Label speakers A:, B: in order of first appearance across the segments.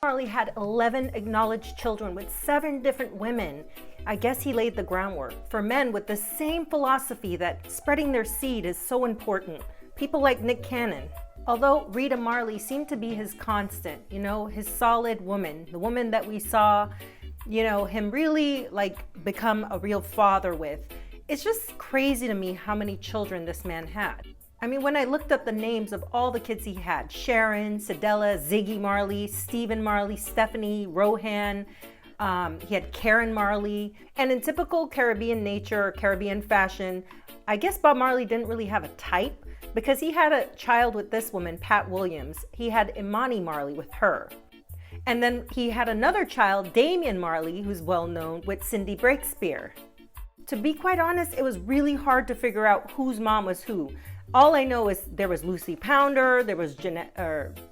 A: Marley had 11 acknowledged children with 7 different women. I guess he laid the groundwork for men with the same philosophy that spreading their seed is so important. People like Nick Cannon. Although Rita Marley seemed to be his constant, his solid woman, the woman that we saw, him really become a real father with. It's just crazy to me how many children this man had. I mean, when I looked up the names of all the kids he had, Sharon, Cedella, Ziggy Marley, Stephen Marley, Stephanie, Rohan, he had Karen Marley, and in typical Caribbean nature, Caribbean fashion, I guess Bob Marley didn't really have a type because he had a child with this woman, Pat Williams. He had Imani Marley with her. And then he had another child, Damian Marley, who's well known, with Cindy Breakspear. To be quite honest, it was really hard to figure out whose mom was who. All I know is there was Lucy Pounder, there was Jeanette,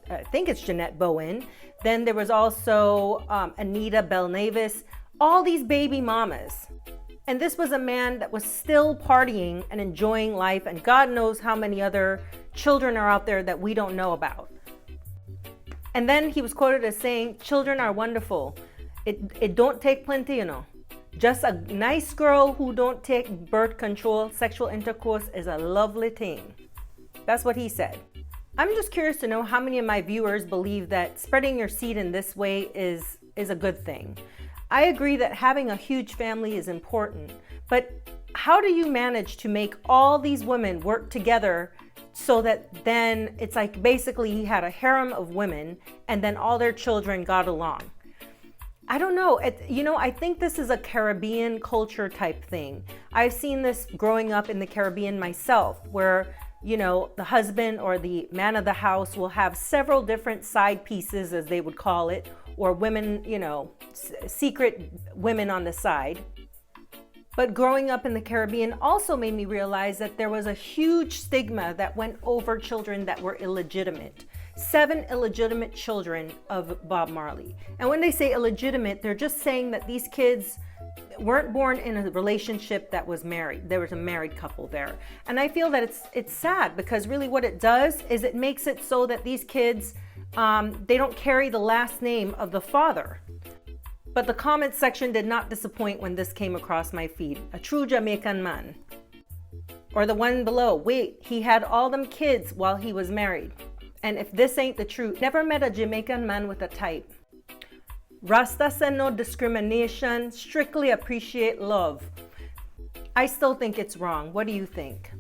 A: I think it's Jeanette Bowen. Then there was also Anita Belnavis, all these baby mamas. And this was a man that was still partying and enjoying life, and God knows how many other children are out there that we don't know about. And then he was quoted as saying, "Children are wonderful. It don't take plenty, Just a nice girl who don't take birth control, sexual intercourse is a lovely thing." That's what he said. I'm just curious to know how many of my viewers believe that spreading your seed in this way is a good thing. I agree that having a huge family is important, but how do you manage to make all these women work together so that then it's like basically he had a harem of women and then all their children got along? I don't know. I think this is a Caribbean culture type thing. I've seen this growing up in the Caribbean myself, where, the husband or the man of the house will have several different side pieces, as they would call it, or women, secret women on the side. But growing up in the Caribbean also made me realize that there was a huge stigma that went over children that were illegitimate. 7 illegitimate children of Bob Marley. And when they say illegitimate, they're just saying that these kids weren't born in a relationship that was married. There was a married couple there. And I feel that it's sad, because really what it does is it makes it so that these kids, they don't carry the last name of the father. But the comment section did not disappoint when this came across my feed. A true Jamaican man. Or the one below, wait, he had all them kids while he was married. And if this ain't the truth, never met a Jamaican man with a type. Rasta said no discrimination, strictly appreciate love. I still think it's wrong. What do you think?